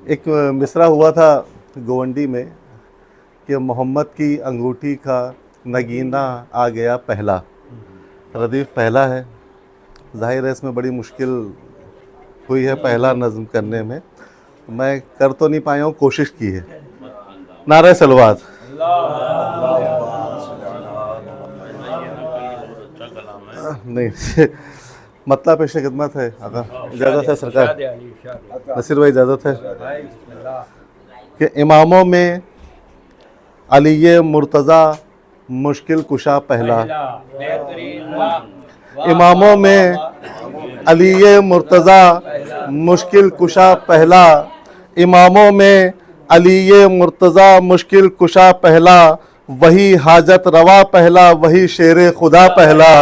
एक मिसरा हुआ था गोवंडी में कि मोहम्मद की अंगूठी का नगीना आ गया पहला। रदीफ़ पहला है, ज़ाहिर है इसमें बड़ी मुश्किल हुई है पहला नज़्म करने में। मैं कर तो नहीं पाया हूँ, कोशिश की है। नारे सलवात। नहीं मतलब पेश खिदमत है आका, इजाज़त है सरकार, नसीर भाई इजाज़त है कि इमामों में अली मुर्तज़ा मुश्किल कुशा पहला। इमामों में अली मुर्तज़ा मुश्किल कुशा पहला। इमामों में अली मुर्तज़ा मुश्किल कुशा पहला। वही हाजत रवा पहला, वही शेर खुदा पहला।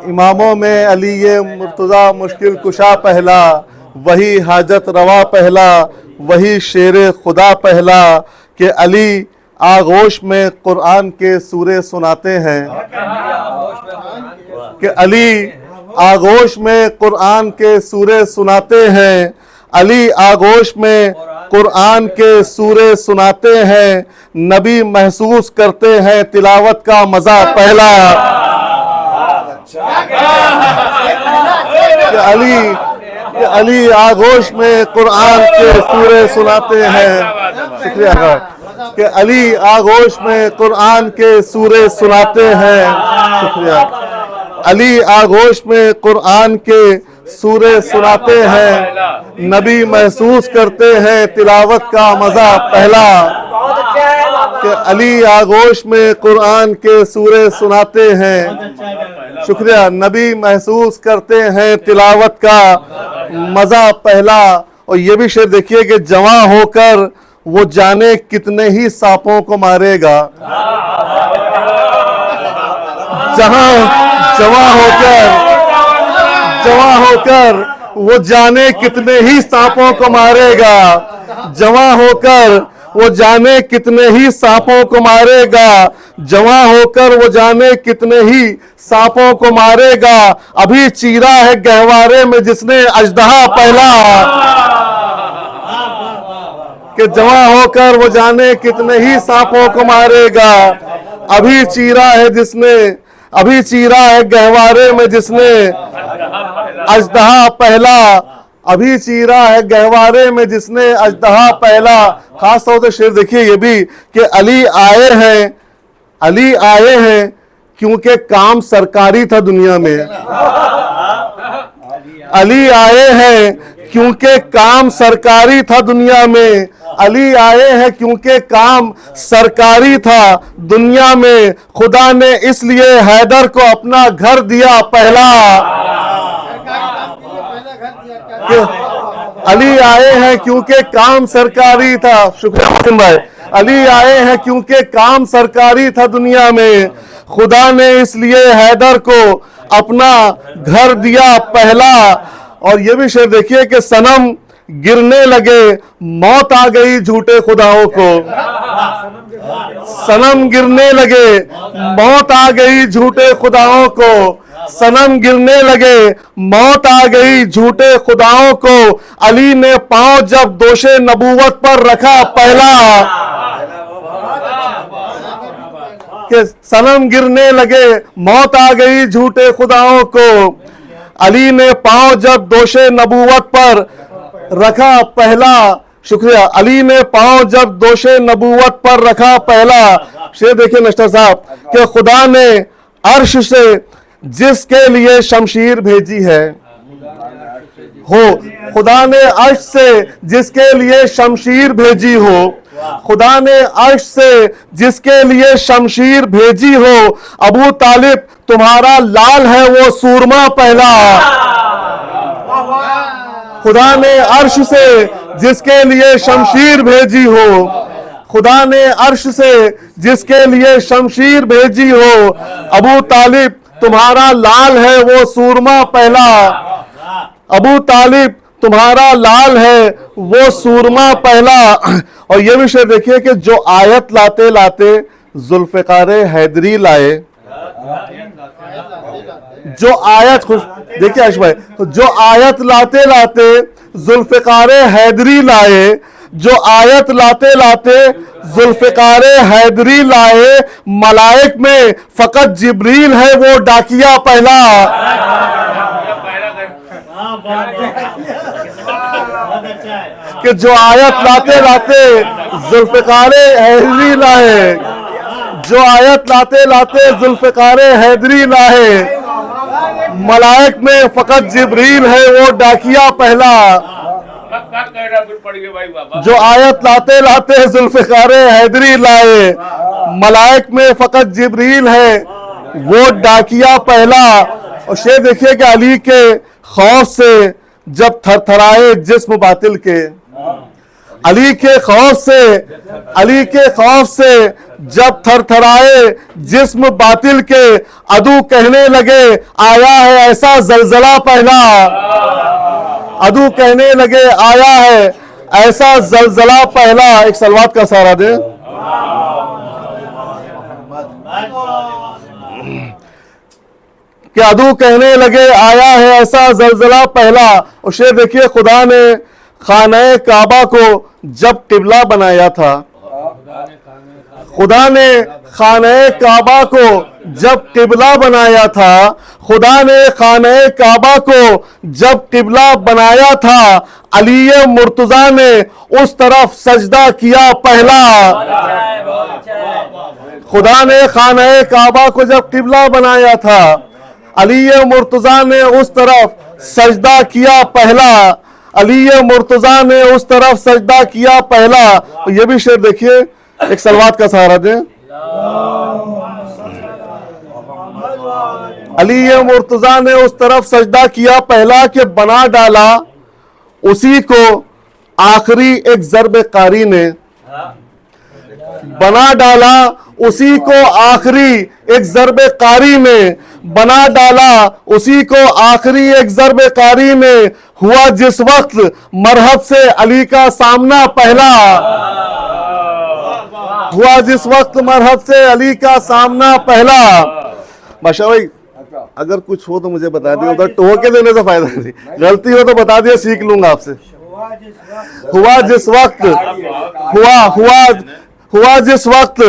इमामों में अली मुर्तज़ा मुश्किल कुशा पहला, वही हाजत रवा पहला, वही शेर खुदा पहला। कि अली आगोश में कुरान के सूरे सुनाते हैं। कि अली आगोश में कुरान के सूरे सुनाते हैं। अली आगोश में कुरान के सूरे सुनाते हैं। नबी महसूस करते हैं तिलावत का मज़ा पहला। कि अली आगोश में कुरान के सूरे सुनाते हैं। शुक्रिया। कि अली आगोश में कुरान के सूरे सुनाते हैं। शुक्रिया। अली आगोश में कुरान के सूरे सुनाते हैं। नबी महसूस करते हैं तिलावत का मज़ा पहला। कि अली आगोश में कुरान के सूरे सुनाते हैं। शुक्रिया। नबी महसूस करते हैं तिलावत का मज़ा पहला। और ये भी शेर देखिए कि जवां होकर वो जाने कितने ही सांपों को मारेगा। जवां होकर वो जाने कितने ही सांपों को मारेगा। जवां होकर वो जाने कितने ही सांपों को मारेगा। जवां होकर वो जाने कितने ही सांपों को मारेगा। अभी चीरा है गहवारे में जिसने अजदहा पहला। कि जवां होकर वो जाने कितने ही सांपों को मारेगा। अभी चीरा है गहवारे में जिसने अजदहा पहला। अभी चीरा है गहवारे में जिसने अजदहा पहला। खास तौर से शेर देखिए ये भी कि अली आए हैं क्योंकि काम सरकारी था दुनिया में। अली आए हैं क्योंकि काम सरकारी था दुनिया में। अली आए हैं क्योंकि काम सरकारी था दुनिया में। खुदा ने इसलिए हैदर को अपना घर दिया पहला। अली आए हैं क्योंकि काम सरकारी था। शुक्रिया मोहसिन भाई। अली आए हैं क्योंकि काम सरकारी था दुनिया में। खुदा ने इसलिए हैदर को अपना घर दिया पहला। और ये भी शेर देखिए कि सनम गिरने लगे मौत आ गई झूठे खुदाओं को। सनम गिरने लगे मौत आ गई झूठे खुदाओं को। सनम गिरने लगे मौत आ गई झूठे खुदाओं को। अली ने पांव जब दोषे नबूवत पर रखा पहला। कि सनम गिरने लगे मौत आ गई झूठे खुदाओं को। अली ने पांव जब दोषे नबूवत पर रखा पहला। शुक्रिया। अली ने पांव जब दोषे नबूवत पर रखा पहला। शेर देखिए नस्टर साहब कि खुदा ने अर्श से जिसके लिए शमशीर भेजी है हो। खुदा ने अर्श से जिसके लिए शमशीर भेजी हो। खुदा ने अर्श से जिसके लिए शमशीर भेजी हो। अबू तालिब तुम्हारा लाल है वो सूरमा पहला। खुदा ने अर्श से जिसके लिए शमशीर भेजी हो। खुदा ने अर्श से जिसके लिए शमशीर भेजी हो। अबू तालिब तुम्हारा लाल है वो सूरमा पहला। अबू तालिब तुम्हारा लाल है वो सूरमा पहला। और ये विषय देखिए कि जो आयत लाते लाते जुल्फ़िकार हैदरी लाए। जो आयत खुश देखिए आश भाई, जो आयत लाते लाते जुल्फिकार हैदरी लाए, जो आयत लाते लाते जुल्फिकार हैदरी लाए, मलाइक में फकत जिब्रील है वो डाकिया पहला। कि जो आयत लाते लाते जुल्फिकार हैदरी लाए, जो आयत लाते लाते जुल्फिकार हैदरी लाए, मलाइक में फकत जिब्रील है वो डाकिया पहला। जो आयत लाते लाते जुल्फिकार हैदरी लाए, मलाइक में फकत जिब्रील है वो डाकिया पहला। और शेर देखिए कि अली के खौफ से जब थरथराए जिस्म बातिल के, अली के खौफ से, अली के खौफ से जब थरथराए जिस्म बातिल के, अदू कहने लगे आया है ऐसा जलजला पहला। अदू कहने लगे आया है ऐसा जलजला पहला। एक सलवात का सहारा दे। कि अदू कहने लगे आया है ऐसा जलजला पहला। और शेर देखिए, खुदा ने खाने काबा को जब किबला बनाया था, खुदा ने खाने काबा को जब किबला बनाया था, खुदा ने खाने काबा को जब किबला बनाया था, अली मुर्तजा ने उस तरफ सजदा किया पहला। खुदा ने खाने काबा को जब किबला बनाया था, अली मुर्तजा ने उस तरफ सजदा किया पहला। अली मुर्तजा ने उस तरफ सजदा किया पहला। तो ये भी शेर देखिए, एक सलवात का सहारा दें। अली मुर्तजा ने उस तरफ सजदा किया पहला कि बना डाला उसी को आखिरी एक ज़र्ब कारी ने, बना डाला उसी को आखिरी एक ज़र्ब कारी ने, बना डाला उसी को आखिरी एक ज़र्ब कारी ने, हुआ जिस वक्त मरहब से अली का सामना पहला। हुआ जिस वक्त मरहब से अली का सामना पहला। बादशाह भाई अगर कुछ हो तो मुझे बता दिए, उधर टोक के देने से फायदा नहीं, गलती हो तो बता दिए, सीख लूंगा आपसे। हुआ जिस वक्त, हुआ जिस वक्त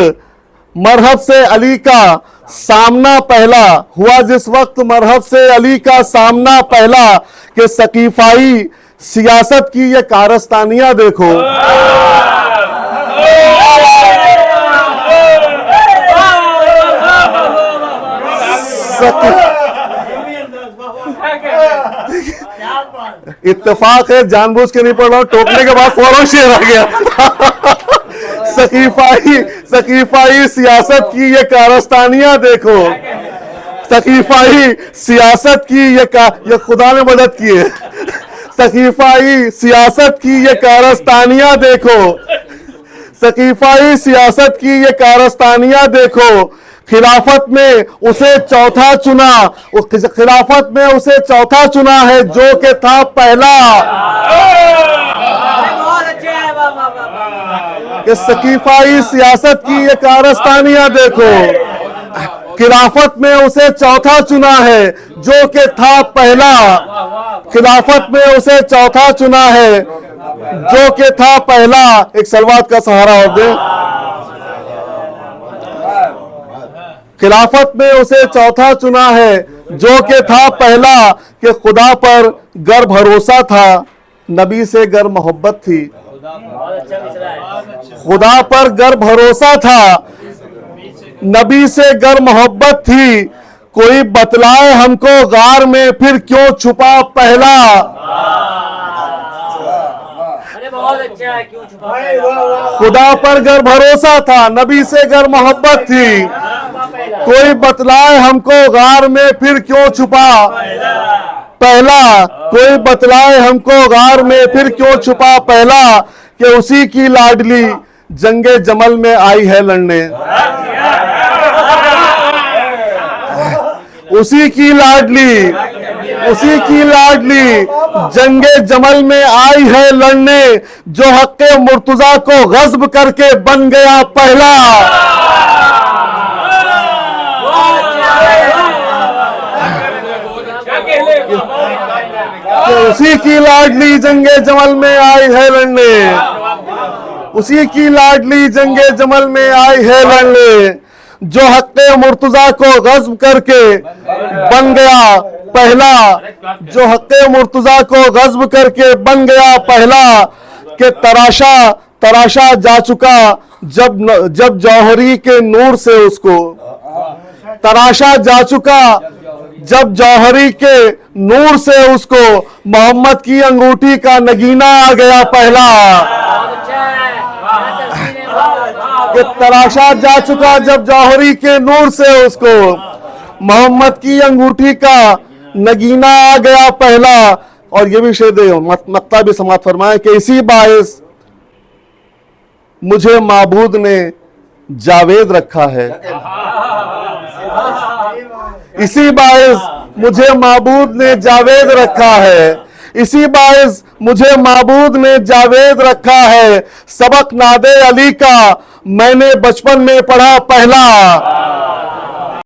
मरहब से अली का सामना पहला, हुआ जिस वक्त मरहब से अली का सामना पहला, कि सकीफाई सियासत की ये कारस्तानियां देखो। इत्तेफाक है, जानबूझ के नहीं पढ़ रहा हूं, टोकने के बाद फौरन शेर आ गया। सकीफाई सियासत की ये कारस्तानियां देखो। सकीफाई सियासत की ये खुदा ने मदद की है। सकीफाई सियासत की ये कारस्तानियां देखो। सकीफाई सियासत की ये कारस्तानियां देखो। खिलाफत में उसे चौथा चुना, खिलाफत में उसे चौथा चुना है जो कि था पहला। कि सकीफाई सियासत की ये कारस्तानियां देखो। खिलाफत में उसे चौथा चुना है जो कि था पहला। खिलाफत में उसे चौथा चुना है जो कि था पहला। एक सलवात का सहारा और दे। खिलाफत में उसे चौथा चुना है जो कि था पहला। कि खुदा पर गर भरोसा था, नबी से गर मोहब्बत थी। खुदा पर गर भरोसा था, नबी से गर मोहब्बत थी। कोई बतलाए हमको गार में फिर क्यों छुपा पहला। खुदा पर गर भरोसा था, नबी से गर मोहब्बत थी। कोई बतलाए हमको गार में फिर क्यों छुपा पहला। कोई बतलाए हमको गार में फिर क्यों छुपा पहला। कि उसी की लाडली जंगे जमल में आई है लड़ने। उसी की लाडली जंगे जमल में आई है लड़ने। जो हक्के मुर्तजा को गज़ब करके बन गया पहला। कि उसी की लाडली जंगे जमल में आई है लड़ने, उसी की लाडली जंगे जमल में आई है लड़ने, जो हक़्क़े मुर्तज़ा को गज़्ब करके बन गया पहला, जो हक़्क़े मुर्तज़ा को गज़्ब करके बन गया पहला, कि तराशा जा चुका जब जौहरी के नूर से उसको, तराशा जा चुका जब जौहरी के नूर से उसको, मोहम्मद की अंगूठी का नगीना आ गया पहला, कि तराशा जा चुका जब जौहरी के नूर से उसको, मोहम्मद की अंगूठी का नगीना आ गया पहला। और ये भी शेर मक्ता भी समाप्त फरमाए कि इसी बाइस मुझे माबूद ने जावेद रखा है, इसी बाइस मुझे माबूद ने जावेद रखा है, इसी बाइस मुझे माबूद ने जावेद रखा है। सबक नादे अली का मैंने बचपन में पढ़ा पहला,